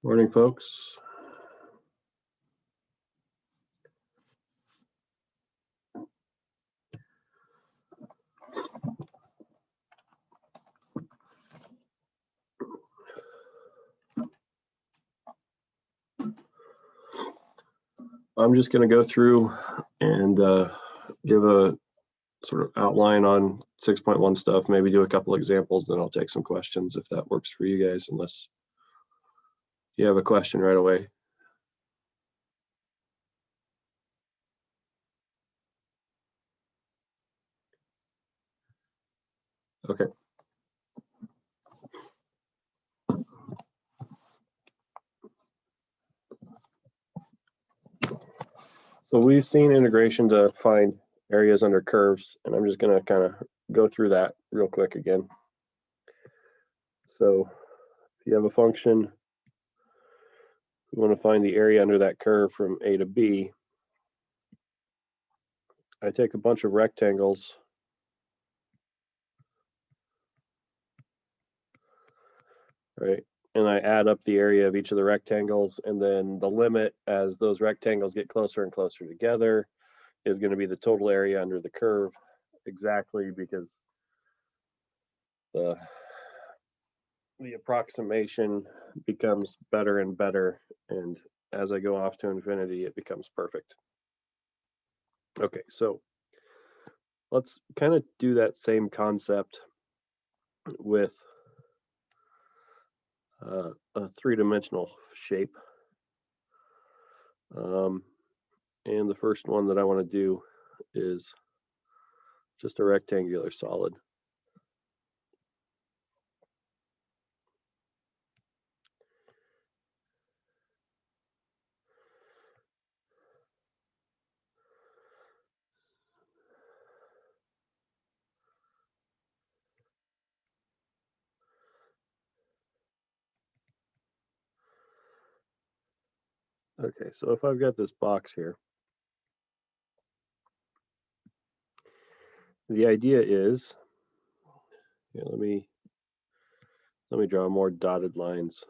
Morning, folks. I'm just going to go through and give a sort of outline on 6.1 stuff, maybe do a couple examples, then I'll take some questions if that works for you guys, unless you have a question right away. Okay. So we've seen integration to find areas under curves, and I'm just going to kind of go through that real quick again. So if you have a function, we want to find the area under that curve from A to B. I take a bunch of rectangles, right? And I add up the area of each of the rectangles, and then the limit as those rectangles get closer and closer together is going to be the total area under the curve, exactly because the approximation becomes better and better, and as I go off to infinity, it becomes perfect. Okay, so let's kind of do that same concept with a three-dimensional shape. And the first one that I want to do is just a rectangular solid. Okay, so if I've got this box here, the idea is, let me draw more dotted lines.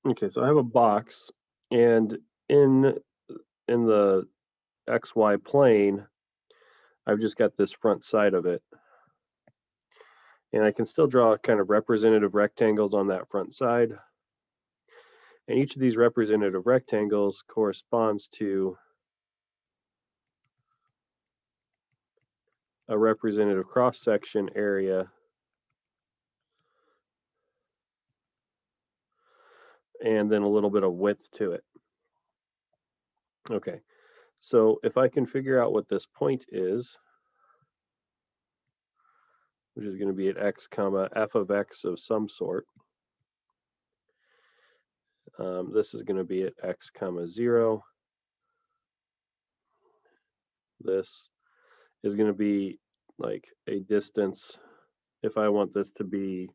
Okay, so I have a box, and in the XY plane, I've just got this front side of it. And I can still draw kind of representative rectangles on that front side. And each of these representative rectangles corresponds to a representative cross-section area and then a little bit of width to it. Okay, so if I can figure out what this point is, which is going to be at x comma f of x of some sort, this is going to be at x comma 0. This is going to be like a distance. If I want this to be,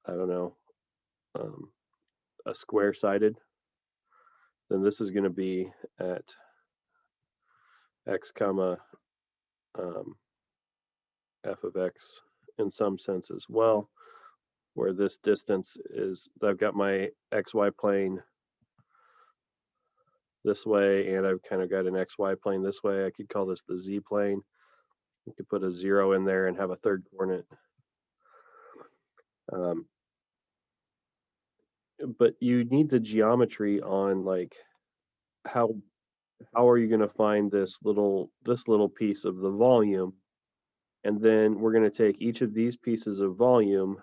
I don't know, a square-sided, then this is going to be at x comma f of x in some sense as well, where this distance is, I've got my xy plane this way, and I've kind of got an xy plane this way. I could call this the z plane. You could put a 0 in there and have a third coordinate. But you need the geometry on like how are you going to find this little piece of the volume, and then we're going to take each of these pieces of volume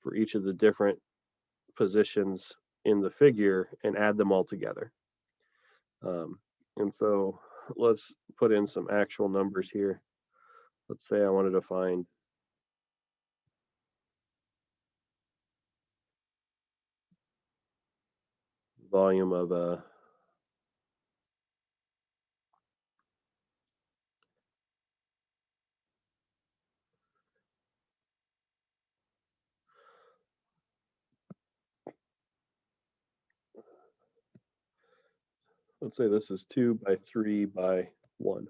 for each of the different positions in the figure and add them all together. And so let's put in some actual numbers here. Let's say I wanted to find volume of a let's say this is 2 by 3 by 1.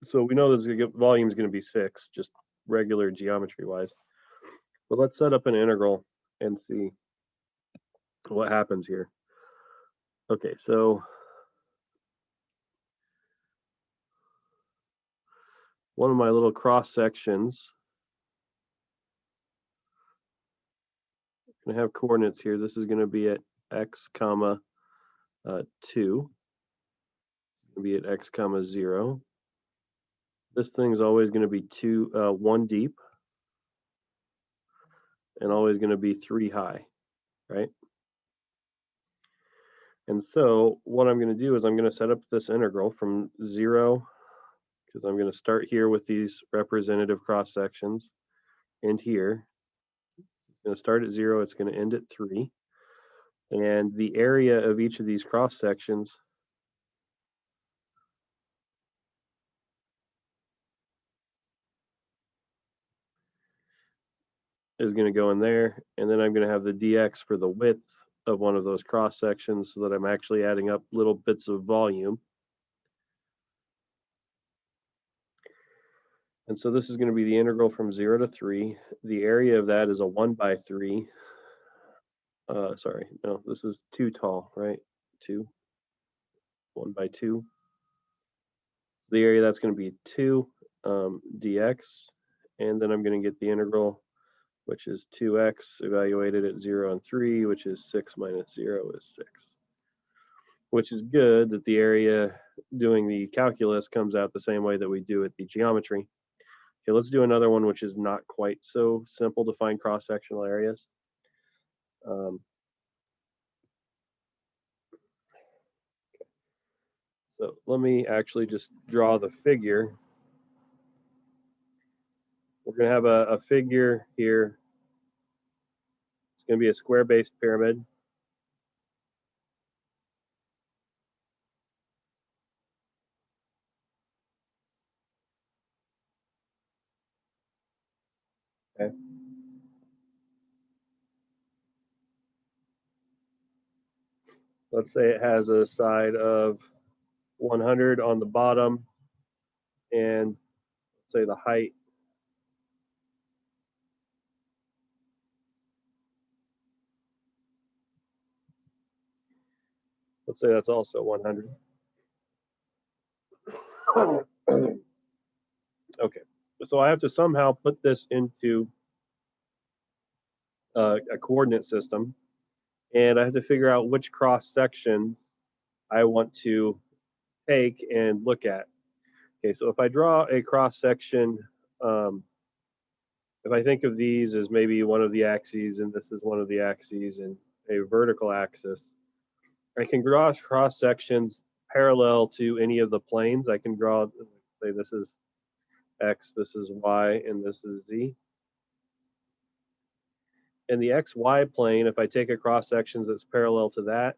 So we know this volume is going to be 6, just regular geometry wise. But let's set up an integral and see what happens here. Okay, so one of my little cross sections, I'm going to have coordinates here. This is going to be at x comma 2, be at x comma 0. This thing's always going to be 1 deep and always going to be 3 high, right? And so what I'm going to do is I'm going to set up this integral from 0, because I'm going to start here with these representative cross sections, and here. It's going to start at 0, it's going to end at 3. And the area of each of these cross sections is going to go in there, and then I'm going to have the dx for the width of one of those cross sections, so that I'm actually adding up little bits of volume. And so this is going to be the integral from 0 to 3. The area of that is a 1 by 3. Sorry, no, this is too tall, right? 2, 1 by 2. The area that's going to be 2 dx, and then I'm going to get the integral, which is 2x evaluated at 0 and 3, which is 6 minus 0 is 6. Which is good that the area doing the calculus comes out the same way that we do at the geometry. Okay, let's do another one which is not quite so simple to find cross-sectional areas. So let me actually just draw the figure. We're going to have a figure here. It's going to be a square-based pyramid. Okay. Let's say it has a side of 100 on the bottom, and say the height let's say that's also 100. Okay, so I have to somehow put this into a coordinate system, and I have to figure out which cross sections I want to take and look at. Okay, so if I draw a cross section, if I think of these as maybe one of the axes, and this is one of the axes, and a vertical axis, I can draw cross sections parallel to any of the planes. I can draw, say this is X, this is Y, and this is Z. And the XY plane, if I take a cross section that's parallel to that,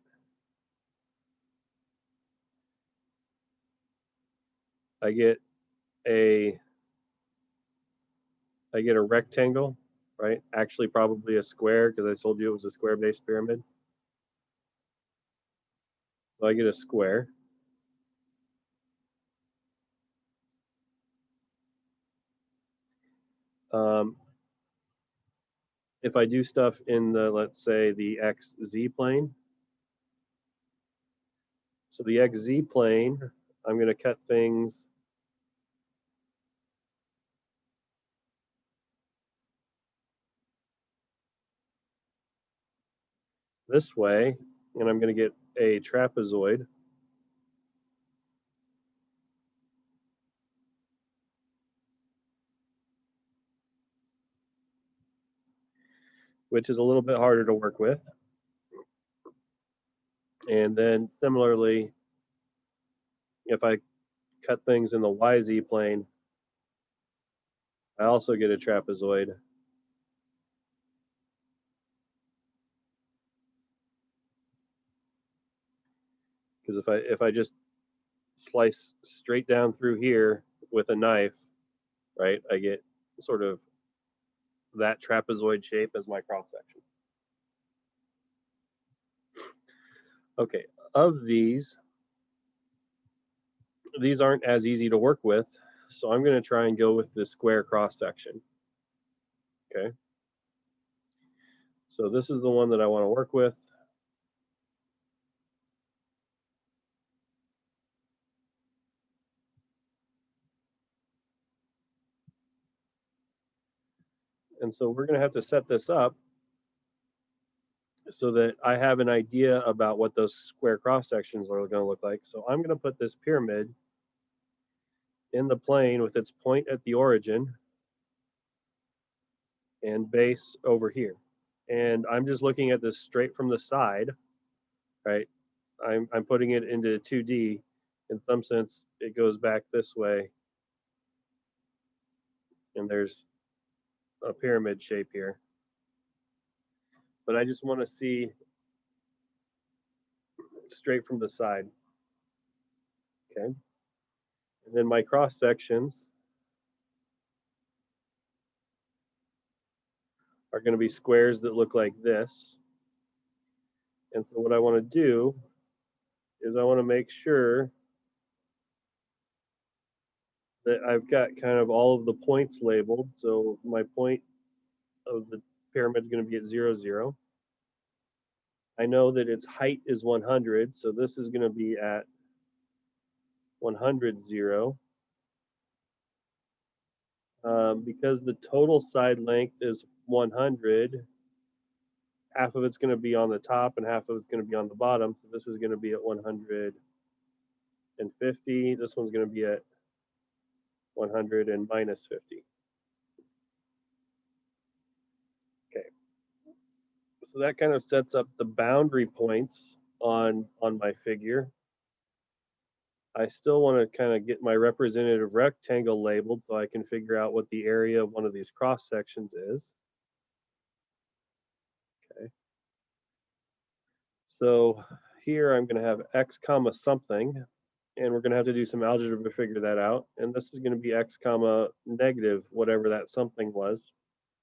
I get a rectangle, right? Actually, probably a square, because I told you it was a square-based pyramid. So I get a square. If I do stuff in the, let's say, the XZ plane, so the XZ plane, I'm going to cut things this way, and I'm going to get a trapezoid. Which is a little bit harder to work with. And then similarly, if I cut things in the YZ plane, I also get a trapezoid. Because if I just slice straight down through here with a knife, right, I get sort of that trapezoid shape as my cross section. Okay, of these, these aren't as easy to work with, so I'm going to try and go with the square cross section. Okay. So this is the one that I want to work with. And so we're going to have to set this up so that I have an idea about what those square cross sections are going to look like. So I'm going to put this pyramid in the plane with its point at the origin and base over here. And I'm just looking at this straight from the side, right? I'm putting it into 2D. In some sense, it goes back this way, and there's a pyramid shape here. But I just want to see straight from the side. Okay. And then my cross sections are going to be squares that look like this. And so what I want to do is I want to make sure that I've got kind of all of the points labeled. So my point of the pyramid is going to be at 0, 0. I know that its height is 100, so this is going to be at 100, 0. Because the total side length is 100, half of it's going to be on the top and half of it's going to be on the bottom. So this is going to be at 150. This one's going to be at 100 and minus 50. Okay. So that kind of sets up the boundary points on my figure. I still want to kind of get my representative rectangle labeled so I can figure out what the area of one of these cross sections is. Okay. So here I'm going to have x comma something, and we're going to have to do some algebra to figure that out. And this is going to be x comma negative, whatever that something was.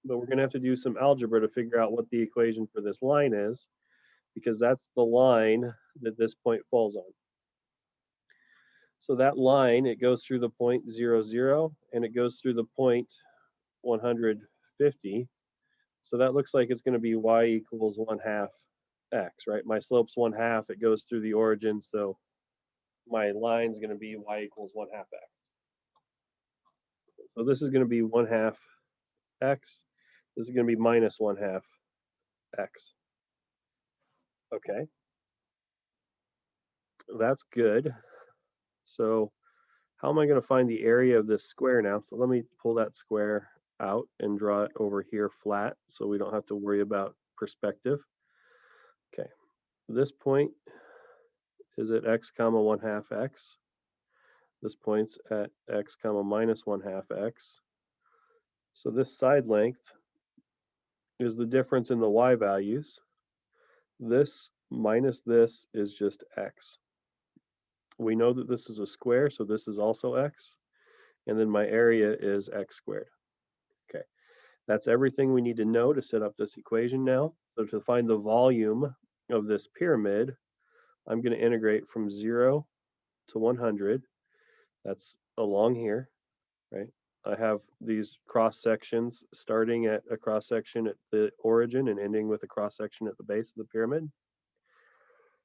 But we're going to have to do some algebra to figure out what the equation for this line is, because that's the line that this point falls on. So that line, it goes through the point 0, 0, and it goes through the point 150. So that looks like it's going to be y equals 1/2 x, right? My slope's 1/2, it goes through the origin, so my line's going to be y equals 1/2 x. So this is going to be 1/2 x. This is going to be minus 1/2 x. Okay. That's good. So how am I going to find the area of this square now? So let me pull that square out and draw it over here flat so we don't have to worry about perspective. Okay, this point is at x comma 1/2 x. This point's at x comma minus 1/2 x. So this side length is the difference in the y values. This minus this is just x. We know that this is a square, so this is also x. And then my area is x squared. Okay, that's everything we need to know to set up this equation now. So to find the volume of this pyramid, I'm going to integrate from 0 to 100. That's along here, right? I have these cross sections starting at a cross section at the origin and ending with a cross section at the base of the pyramid.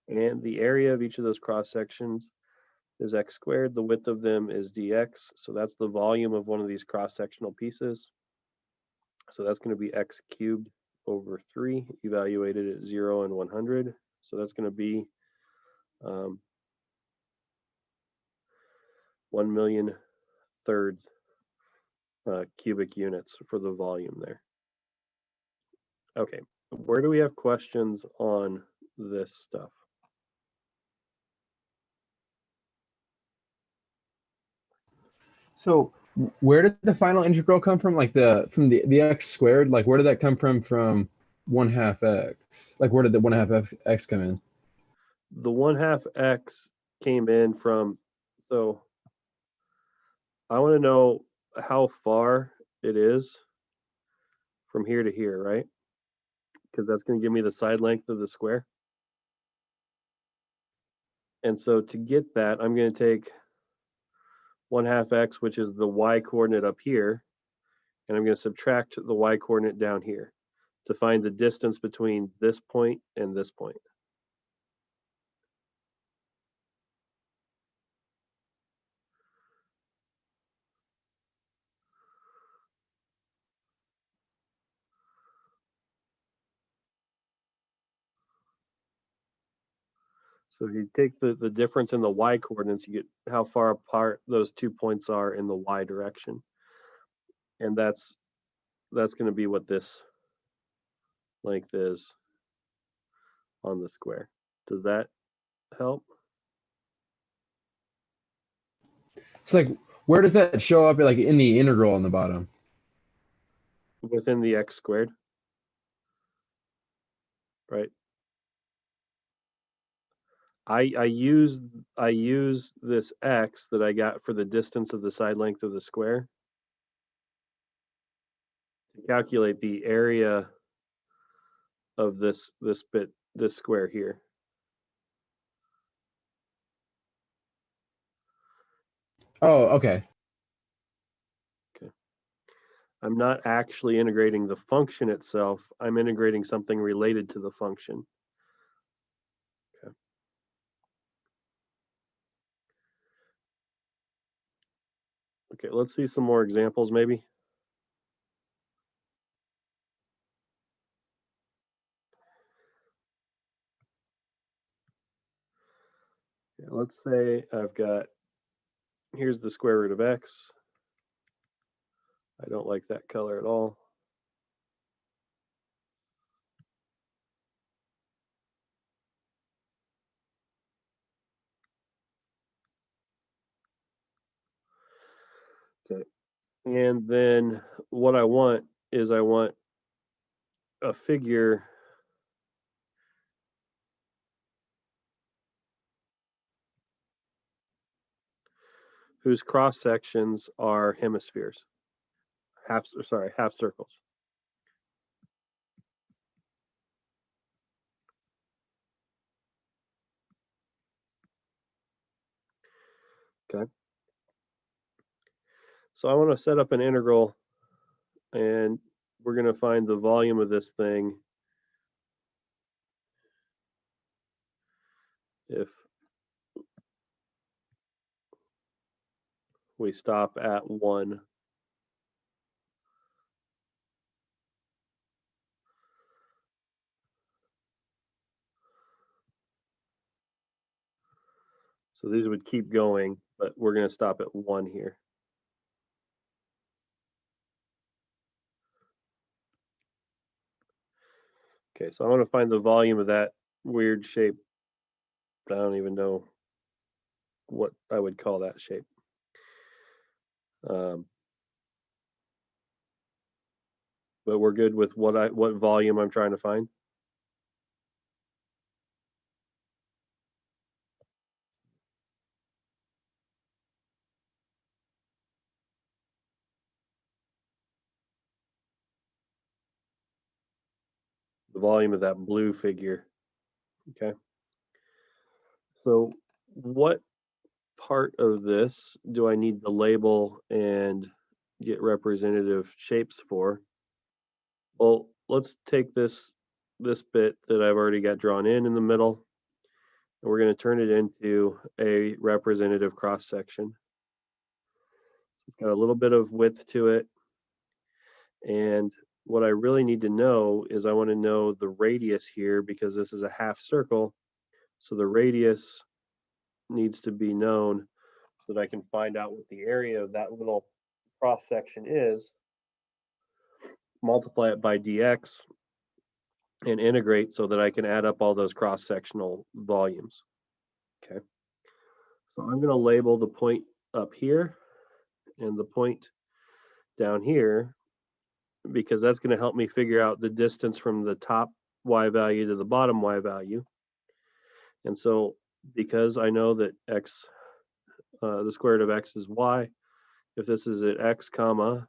And the area of each of those cross sections is x squared. The width of them is dx. So that's the volume of one of these cross-sectional pieces. So that's going to be x cubed over 3, evaluated at 0 and 100. So that's going to be 1,000,000 thirds cubic units for the volume there. Okay, where do we have questions on this stuff? So where did the final integral come from? Like from the x squared? Like where did that come from 1/2 x? Like where did the 1/2 x come in? The 1/2 x came in from, so I want to know how far it is from here to here, right? Because that's going to give me the side length of the square. And so to get that, I'm going to take 1/2 x, which is the y coordinate up here, and I'm going to subtract the y coordinate down here to find the distance between this point and this point. So if you take the difference in the y coordinates, you get how far apart those 2 points are in the y direction. And that's going to be what this length is on the square. Does that help? It's like, where does that show up, like in the integral on the bottom? Within the x squared, right? I use this x that I got for the distance of the side length of the square to calculate the area of this square here. Oh, okay. Okay. I'm not actually integrating the function itself. I'm integrating something related to the function. Okay. Okay, let's see some more examples maybe. Yeah, let's say I've got, here's the square root of x. I don't like that color at all. Okay. And then what I want is I want a figure whose cross sections are hemispheres, half circles. Okay. So I want to set up an integral, and we're going to find the volume of this thing if we stop at 1. So these would keep going, but we're going to stop at 1 here. Okay, so I want to find the volume of that weird shape. I don't even know what I would call that shape. But we're good with what volume I'm trying to find. The volume of that blue figure. Okay. So what part of this do I need to label and get representative shapes for? Well, let's take this bit that I've already got drawn in the middle, and we're going to turn it into a representative cross section. It's got a little bit of width to it, and what I really need to know is I want to know the radius here because this is a half circle, so the radius needs to be known so that I can find out what the area of that little cross section is, multiply it by dx, and integrate so that I can add up all those cross-sectional volumes. Okay. So I'm going to label the point up here and the point down here because that's going to help me figure out the distance from the top y value to the bottom y value. And so because I know that x, the square root of x is y, if this is at x comma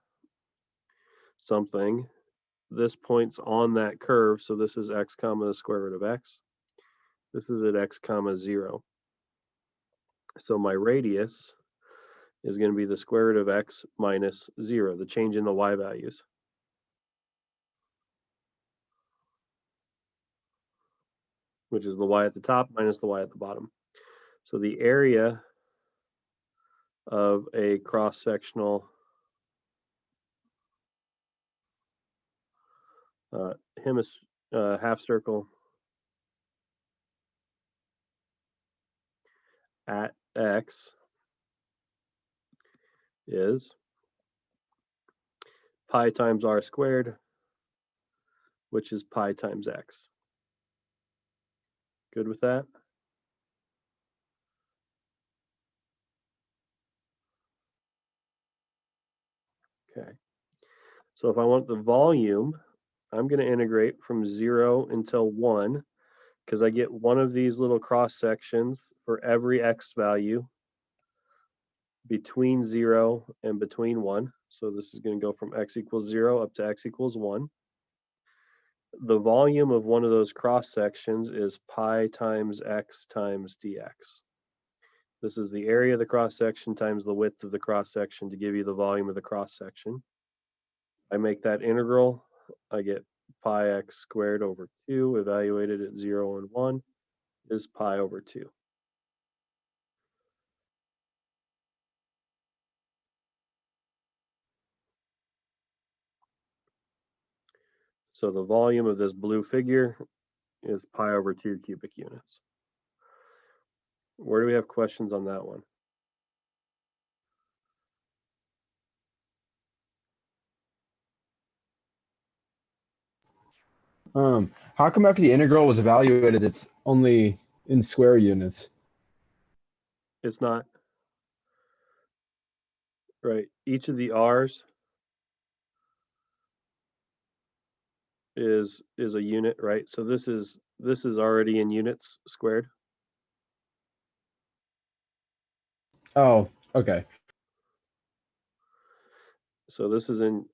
something, this point's on that curve, so this is x comma the square root of x. This is at x comma 0. So my radius is going to be the square root of x minus 0, the change in the y values. Which is the y at the top minus the y at the bottom. So the area of a cross-sectional half circle at x is pi times r squared, which is pi times x. Good with that? Okay. So if I want the volume, I'm going to integrate from 0 until 1, because I get one of these little cross sections for every x value between 0 and between 1. So this is going to go from x equals 0 up to x equals 1. The volume of one of those cross sections is pi times x times dx. This is the area of the cross section times the width of the cross section to give you the volume of the cross section. I make that integral. I get pi x squared over 2, evaluated at 0 and 1, is pi over 2. So the volume of this blue figure is pi over 2 cubic units. Where do we have questions on that one? How come after the integral was evaluated, it's only in square units? It's not, right? Each of the r's is a unit, right? So this is already in units squared. Oh, okay. So this is in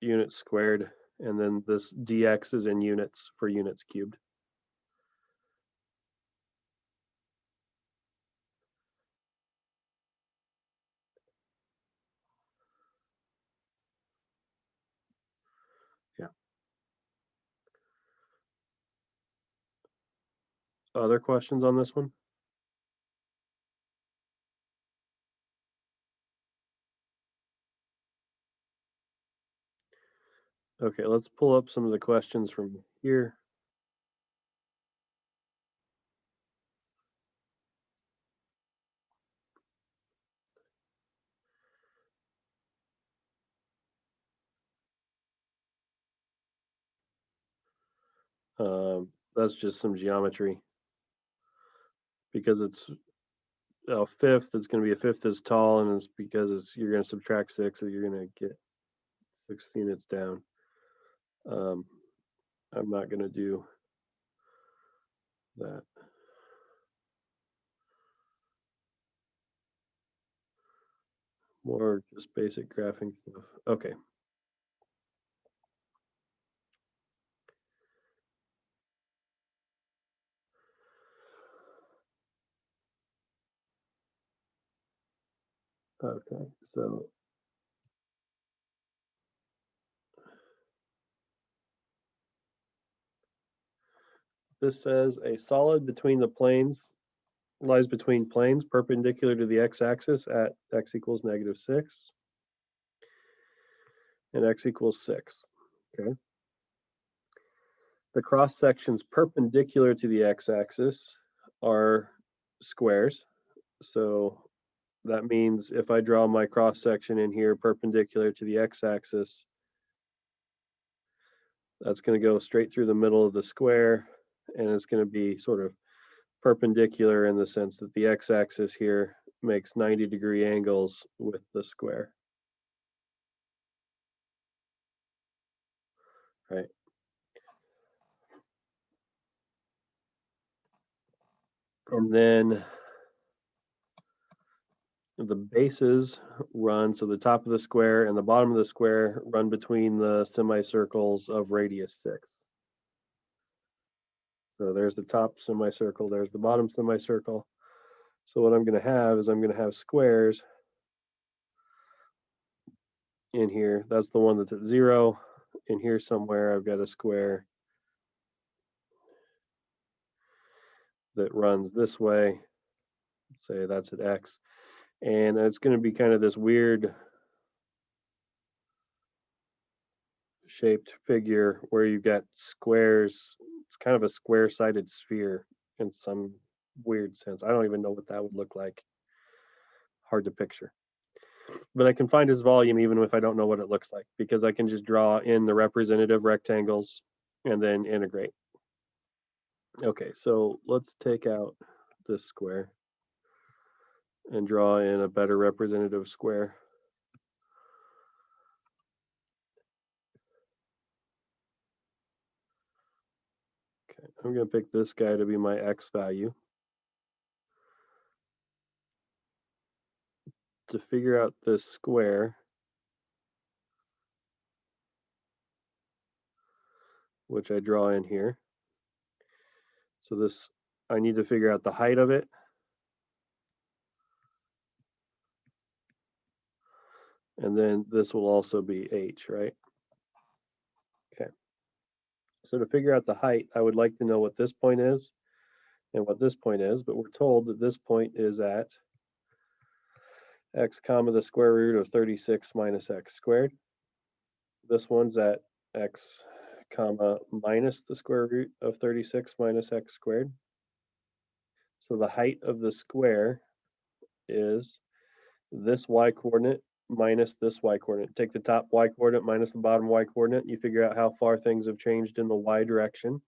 units squared, and then this dx is in units for units cubed. Yeah. Other questions on this one? Okay, let's pull up some of the questions from here. That's just some geometry. Because it's a fifth, it's going to be a fifth as tall, and it's because you're going to subtract 6, so you're going to get 6 units down. I'm not going to do that. More just basic graphing stuff. Okay. Okay, so this says a solid between the planes lies between planes perpendicular to the x-axis at x equals -6 and x equals 6. Okay. The cross sections perpendicular to the x-axis are squares. So that means if I draw my cross section in here perpendicular to the x-axis, that's going to go straight through the middle of the square, and it's going to be sort of perpendicular in the sense that the x-axis here makes 90-degree angles with the square. Right. And then the bases run, so the top of the square and the bottom of the square run between the semicircles of radius 6. So there's the top semicircle, there's the bottom semicircle. So what I'm going to have is I'm going to have squares in here. That's the one that's at 0. In here somewhere, I've got a square that runs this way. Say that's at x. And it's going to be kind of this weird shaped figure where you got squares. It's kind of a square-sided sphere in some weird sense. I don't even know what that would look like. Hard to picture. But I can find his volume even if I don't know what it looks like, because I can just draw in the representative rectangles and then integrate. Okay, so let's take out this square and draw in a better representative square. Okay, I'm going to pick this guy to be my x value. To figure out this square, which I draw in here. So this, I need to figure out the height of it. And then this will also be h, right? Okay. So to figure out the height, I would like to know what this point is and what this point is, but we're told that this point is at x comma the square root of 36 minus x squared. This one's at x comma minus the square root of 36 minus x squared. So the height of the square is this y coordinate minus this y coordinate. Take the top y coordinate minus the bottom y coordinate. You figure out how far things have changed in the y direction.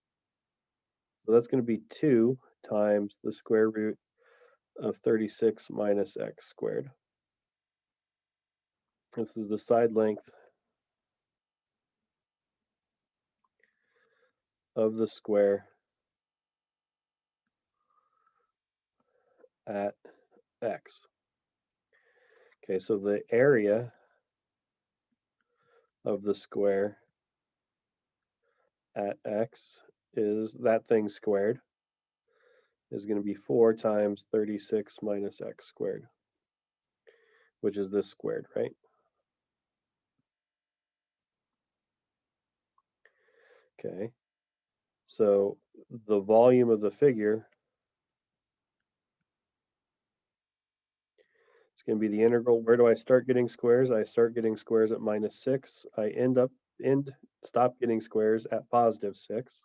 So that's going to be 2 times the square root of 36 minus x squared. This is the side length of the square at x. Okay, so the area of the square at x is that thing squared is going to be 4 times 36 minus x squared, which is this squared, right? Okay, so the volume of the figure is going to be the integral. Where do I start getting squares? I start getting squares at -6. I stop getting squares at +6.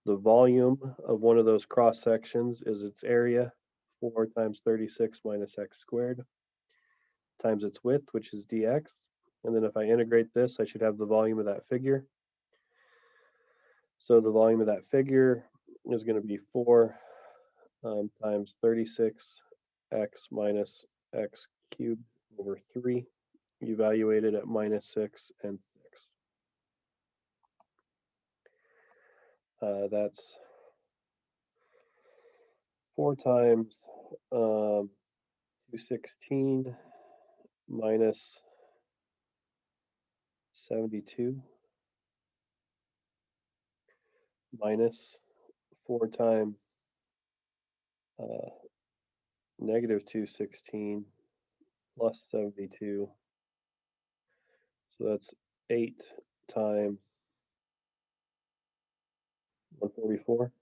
The volume of one of those cross sections is its area, 4 times 36 minus x squared, times its width, which is dx. And then if I integrate this, I should have the volume of that figure. So the volume of that figure is going to be 4 times 36x minus x cubed over 3, evaluated at -6 and 6. That's 4 times 216 minus 72 minus 4 times negative 216 plus 72. So that's 8 times 144,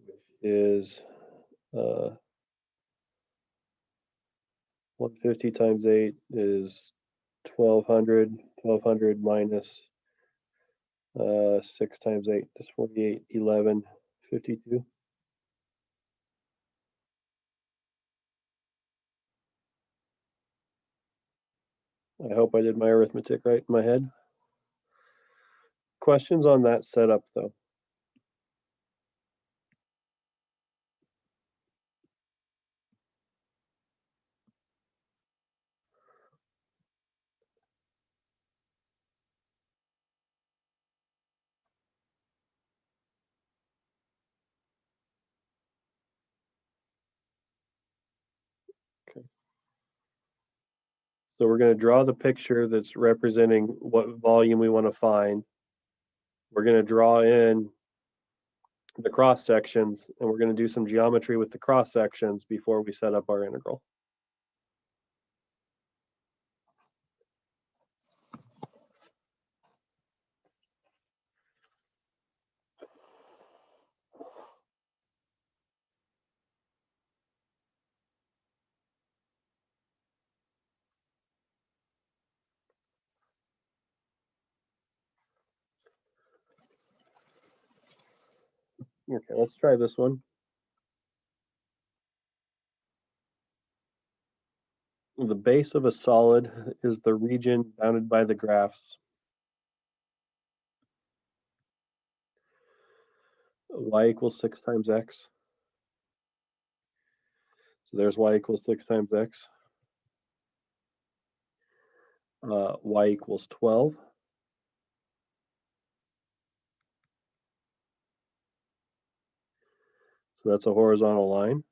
which is 150 times 8 is 1200. 1200 minus 6 times 8 is 48, 11, 52. I hope I did my arithmetic right in my head. Questions on that setup, though? Okay. So we're going to draw the picture that's representing what volume we want to find. We're going to draw in the cross sections, and we're going to do some geometry with the cross sections before we set up our integral. Okay, let's try this one. The base of a solid is the region bounded by the graphs y equals 6 times x. So there's y equals 6 times x. Y equals 12. So that's a horizontal line.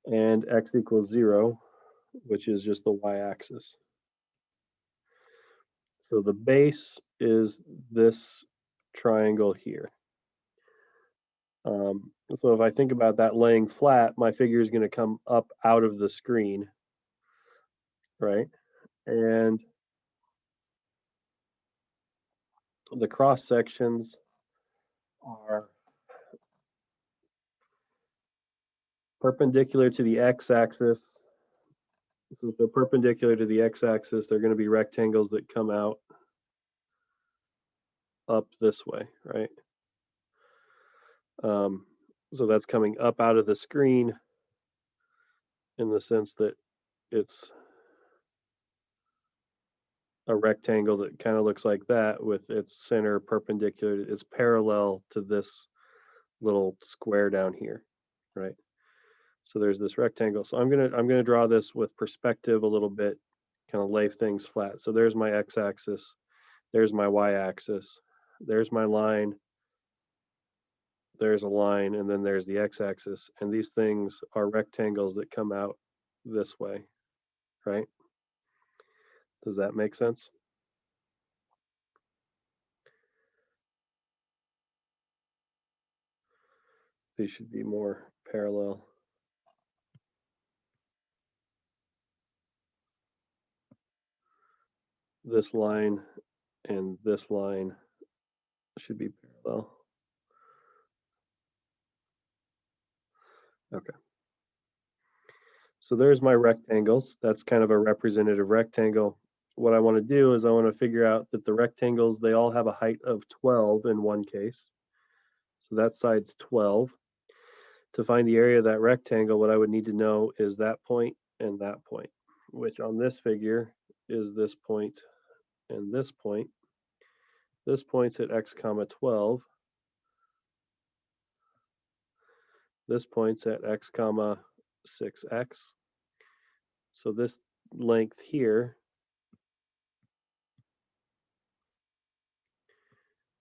And x equals 0, which is just the y-axis. So the base is this triangle here. So if I think about that laying flat, my figure is going to come up out of the screen, right? And the cross sections are perpendicular to the x-axis. So if they're perpendicular to the x-axis, they're going to be rectangles that come out up this way, right? So that's coming up out of the screen in the sense that it's a rectangle that kind of looks like that with its center perpendicular. It's parallel to this little square down here, right? So there's this rectangle. So I'm gonna draw this with perspective a little bit, kind of lay things flat. So there's my x-axis, there's my y-axis, there's my line, there's a line, and then there's the x-axis. And these things are rectangles that come out this way, right? Does that make sense? These should be more parallel. This line and this line should be parallel. Okay. So there's my rectangles. That's kind of a representative rectangle. What I want to do is I want to figure out that the rectangles, they all have a height of 12 in one case. So that side's 12. To find the area of that rectangle, what I would need to know is that point and that point, which on this figure is this point and this point. This point's at x comma 12. This point's at x comma 6x. So this length here,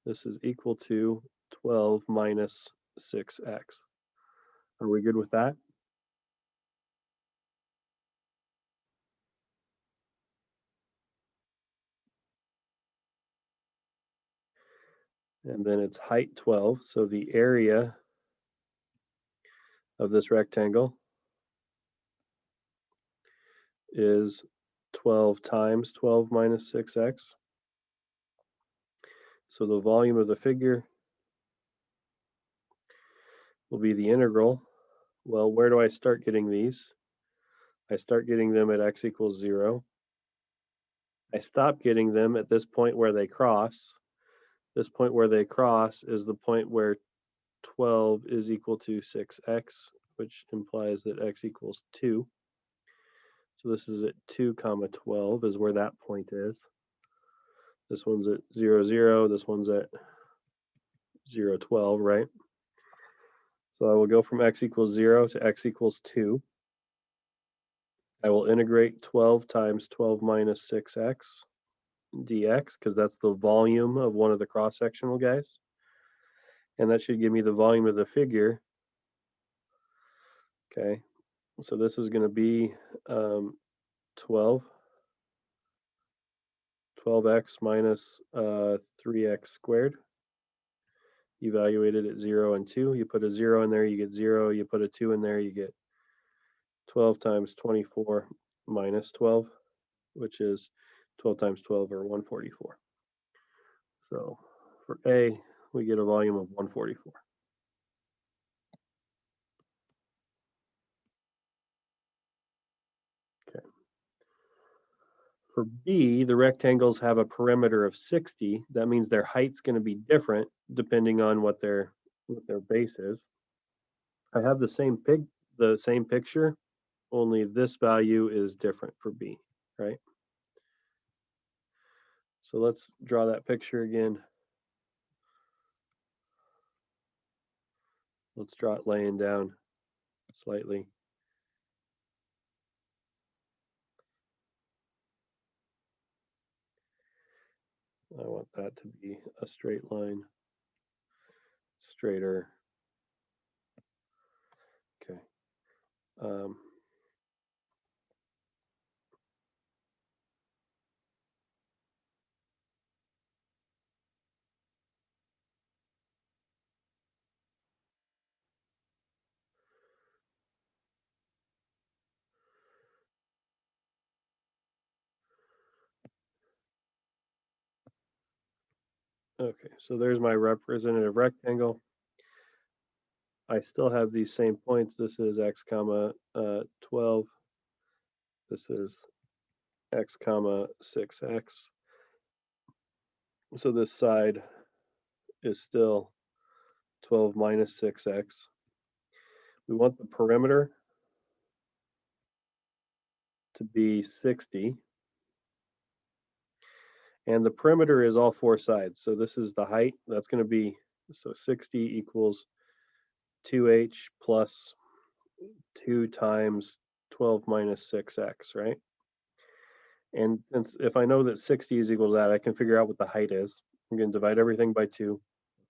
this is equal to 12 minus 6x. Are we good with that? And then it's height 12. So the area of this rectangle is 12 times 12 minus 6x. So the volume of the figure will be the integral. Well, where do I start getting these? I start getting them at x equals 0. I stop getting them at this point where they cross. This point where they cross is the point where 12 is equal to 6x, which implies that x equals 2. So this is at 2 comma 12 is where that point is. This one's at 0, 0. This one's at 0, 12, right? So I will go from x equals 0 to x equals 2. I will integrate 12 times 12 minus 6x dx, because that's the volume of one of the cross-sectional guys. And that should give me the volume of the figure. Okay, so this is going to be 12x minus 3x squared, evaluated at 0 and 2. You put a 0 in there, you get 0. You put a 2 in there, you get 12 times 24 minus 12, which is 12 times 12, or 144. So for A, we get a volume of 144. Okay. For B, the rectangles have a perimeter of 60. That means their height's going to be different depending on what they're what their base is. I have the same picture, only this value is different for B, right? So let's draw that picture again. Let's draw it laying down slightly. I want that to be a straight line, straighter. Okay. Okay, so there's my representative rectangle. I still have these same points. This is x comma 12. This is x comma 6x. So this side is still 12 minus 6x. We want the perimeter to be 60. And the perimeter is all four sides. So this is the height. That's going to be, so 60 equals 2h plus 2 times 12 minus 6x, right? And if I know that 60 is equal to that, I can figure out what the height is. I'm going to divide everything by 2.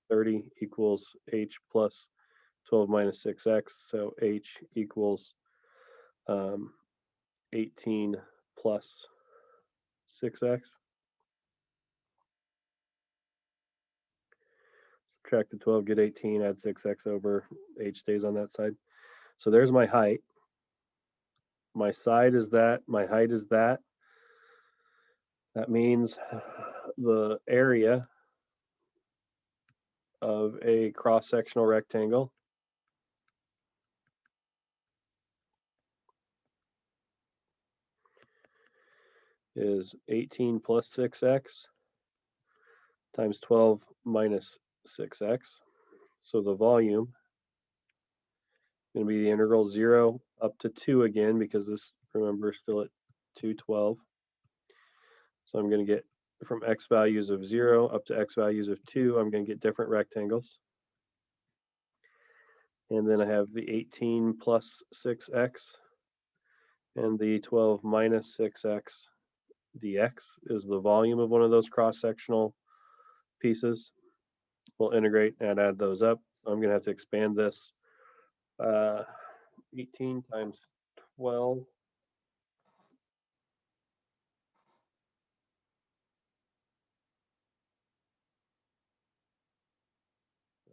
30 equals h plus 12 minus 6x. So h equals 18 plus 6x. Subtract the 12, get 18, add 6x over, h stays on that side. So there's my height. My side is that, my height is that. That means the area of a cross-sectional rectangle is 18 plus 6x times 12 minus 6x. So the volume is going to be the integral 0 up to 2 again, because this, remember, is still at 212. So I'm going to get from x values of 0 up to x values of 2, I'm going to get different rectangles. And then I have the 18 plus 6x and the 12 minus 6x dx is the volume of one of those cross-sectional pieces. We'll integrate and add those up. So I'm going to have to expand this. 18 times 12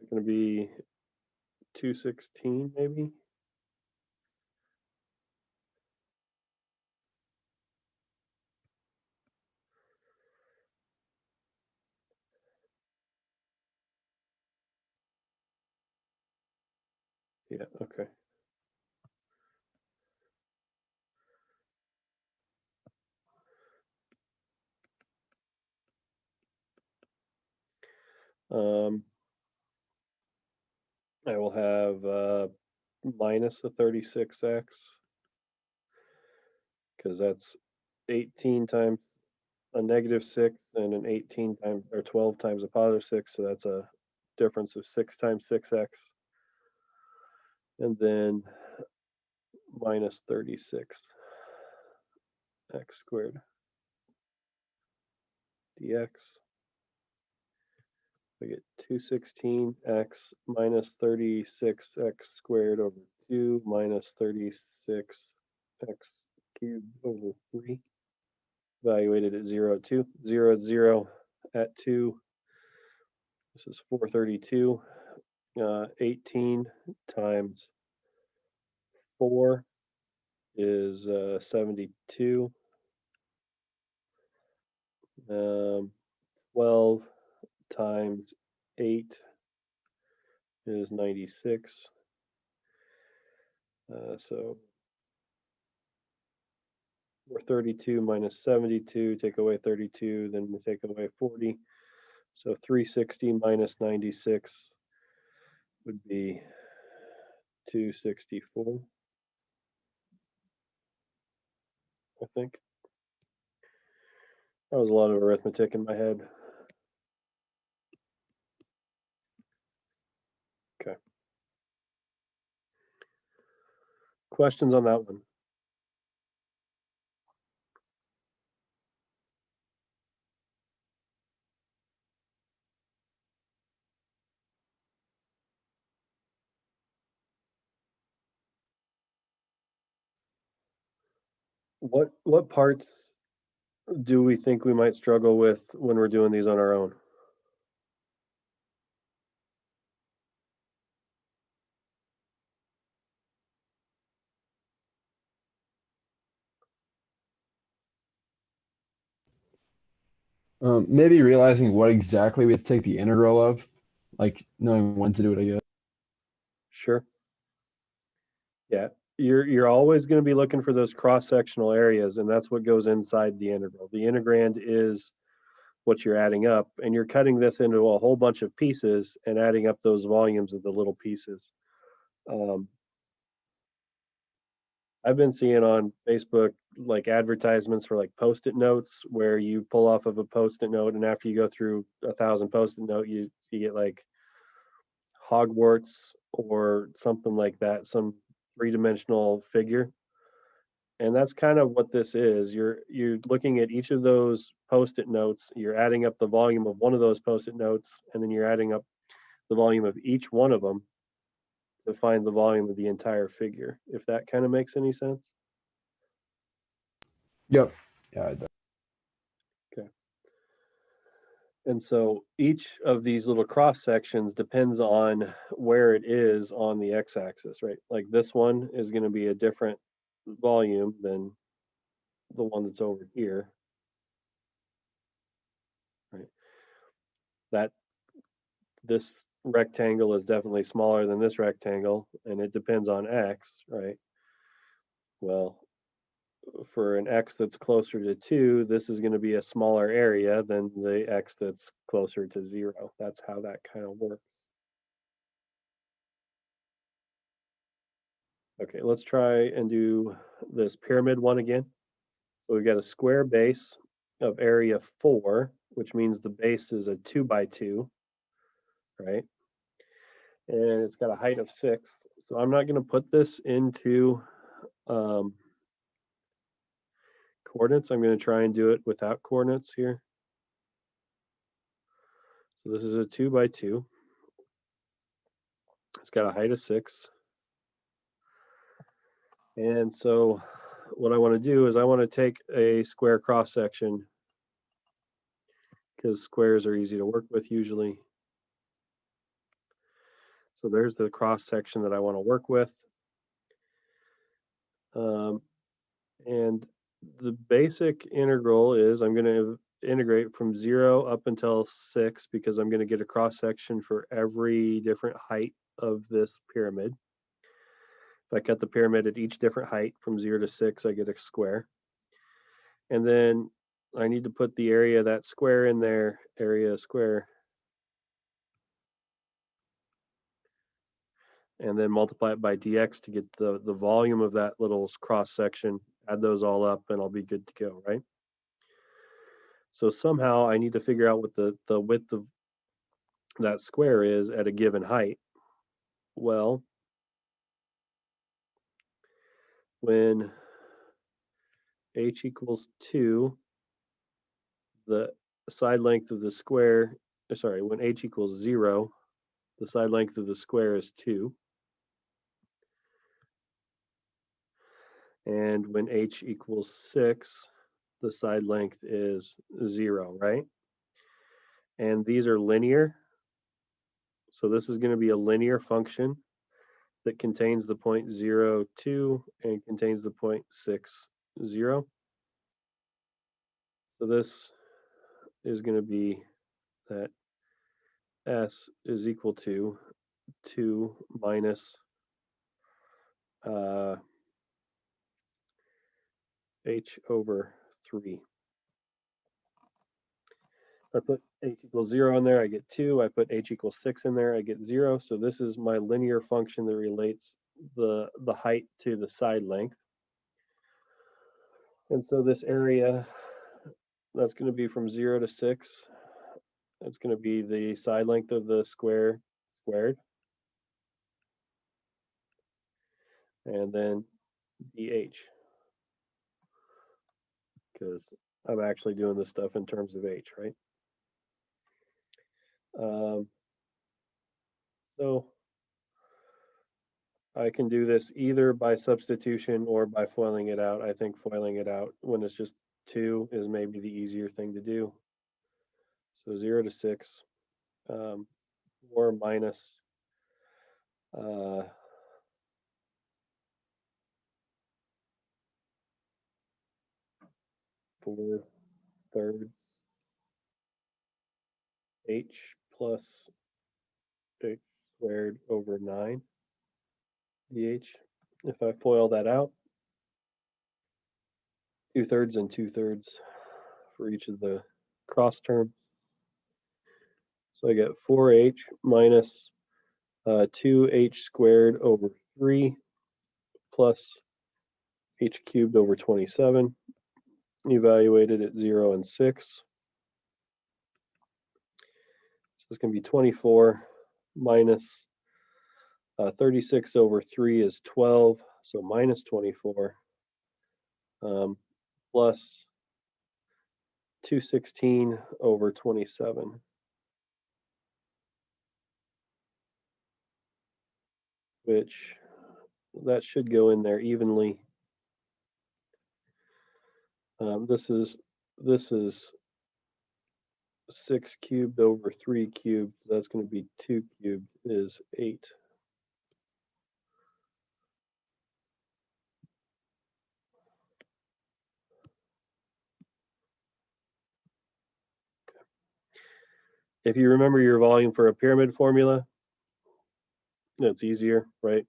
is going to be 216 maybe. Yeah, okay. I will have minus the 36x, because that's 18 times a negative 6 and an 18 times or 12 times a positive 6, so that's a difference of 6 times 6x, and then minus 36x squared dx. I get 216x minus 36x squared over 2 minus 36x cubed over 3. Evaluated at 0 at 2. 0 at 0 at 2. This is 432. 18 times 4 is 72. 12 times 8 is 96. So 432 minus 72, take away 32, then we take away 40. So 360 minus 96 would be 264, I think. That was a lot of arithmetic in my head. Okay. Questions on that one? What parts do we think we might struggle with when we're doing these on our own? Maybe realizing what exactly we have to take the integral of, like knowing when to do it, I guess. Sure. Yeah. You're always going to be looking for those cross-sectional areas, and that's what goes inside the integral. The integrand is what you're adding up, and you're cutting this into a whole bunch of pieces and adding up those volumes of the little pieces. Um, I've been seeing on Facebook like advertisements for like post-it notes where you pull off of a post-it note, and after you go through 1,000 post-it note, you get like Hogwarts or something like that, some three-dimensional figure. And that's kind of what this is. You're looking at each of those post-it notes, you're adding up the volume of one of those post-it notes, and then you're adding up the volume of each one of them to find the volume of the entire figure, if that kind of makes any sense. Yep. Yeah, it does. Okay. And so each of these little cross sections depends on where it is on the x-axis, right? Like this one is going to be a different volume than the one that's over here, right? That this rectangle is definitely smaller than this rectangle, and it depends on x, right? Well, for an x that's closer to 2, this is going to be a smaller area than the x that's closer to 0. That's how that kind of works. Okay, let's try and do this pyramid one again. So we've got a square base of area 4, which means the base is a 2 by 2, right? And it's got a height of 6. So I'm not going to put this into um, coordinates. I'm going to try and do it without coordinates here. So this is a 2 by 2. It's got a height of 6. And so what I want to do is I want to take a square cross section because squares are easy to work with usually. So there's the cross section that I want to work with. And the basic integral is I'm going to integrate from 0 up until 6 because I'm going to get a cross section for every different height of this pyramid. If I cut the pyramid at each different height from 0 to 6, I get a square. And then I need to put the area of that square in there, area square, and then multiply it by dx to get the volume of that little cross section, add those all up, and I'll be good to go, right? So somehow I need to figure out what the width of that square is at a given height. Well, when h equals 2, the side length of the square, sorry, when h equals 0, the side length of the square is 2. And when h equals 6, the side length is 0, right? And these are linear. So this is going to be a linear function that contains the point 0, 2 and contains the point 6, 0. So this is going to be that s is equal to 2 minus h over 3. I put h equals 0 in there, I get 2. I put h equals 6 in there, I get 0. So this is my linear function that relates the height to the side length. And so this area, that's going to be from 0 to 6. That's going to be the side length of the square squared. And then dh, because I'm actually doing this stuff in terms of h, right? So I can do this either by substitution or by foiling it out. I think foiling it out when it's just 2 is maybe the easier thing to do. So 0 to 6, 4 minus 4 thirds h plus h squared over 9 dh. If I FOIL that out, 2/3 and 2/3 for each of the cross terms. So I get 4h minus 2h squared over 3 plus h cubed over 27, evaluated at 0 and 6. So it's going to be 24 minus 36 over 3 is 12, so minus 24, plus 216 over 27, which that should go in there evenly. This is 6 cubed over 3 cubed. That's going to be 2 cubed is 8. If you remember your volume for a pyramid formula, it's easier, right?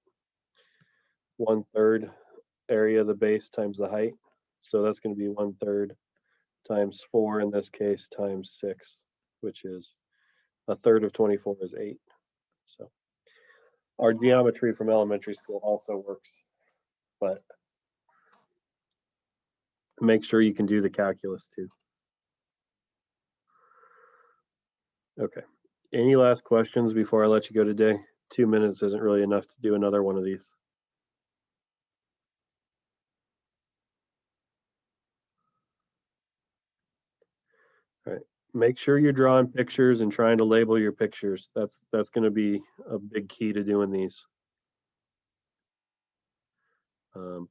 1/3 area of the base times the height. So that's going to be 1/3 times 4 in this case times 6, which is 1/3 of 24 is 8. So our geometry from elementary school also works, but make sure you can do the calculus too. Okay. Any last questions before I let you go today? 2 minutes isn't really enough to do another one of these. All right. Make sure you're drawing pictures and trying to label your pictures. That's going to be a big key to doing these. Come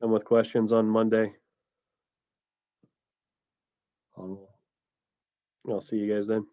with questions on Monday. I'll see you guys then.